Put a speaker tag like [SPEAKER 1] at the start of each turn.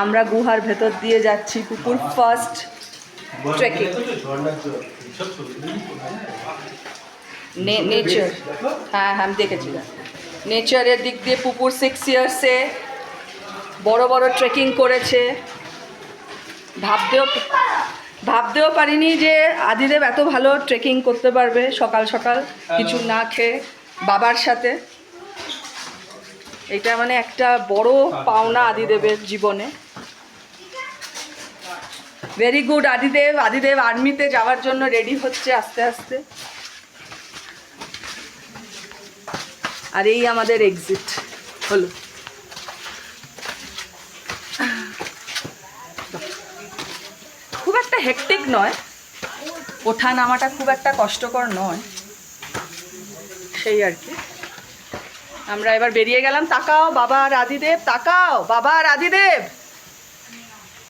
[SPEAKER 1] আমরা গুহার ভেতর দিয়ে যাচ্ছি, পুকুর ফার্স্ট ট্রেকিং। নেচার, হ্যাঁ হ্যাঁ আমি দেখেছিলাম। নেচারের দিক দিয়ে পুকুর 6 ইয়ার্সে বড় বড় ট্রেকিং করেছে। ভাবতেও পারিনি যে আদিদেব এত ভালো ট্রেকিং করতে পারবে সকাল সকাল কিছু না খেয়ে বাবার সাথে। এটা মানে একটা বড় পাওনা আদিদেবের জীবনে। Very good আদিদেব। আদিদেব আর্মিতে যাওয়ার জন্য রেডি হচ্ছে আস্তে আস্তে। আর এই আমাদের এক্সিট হলো। খুব একটা হেক্টিক নয়, ওঠা নামাটা খুব একটা কষ্টকর নয়, সেই আর কি। আমরা এবার বেরিয়ে গেলাম। তাকাও বাবা আর আদিদেব, তাকাও বাবা আর আদিদেব।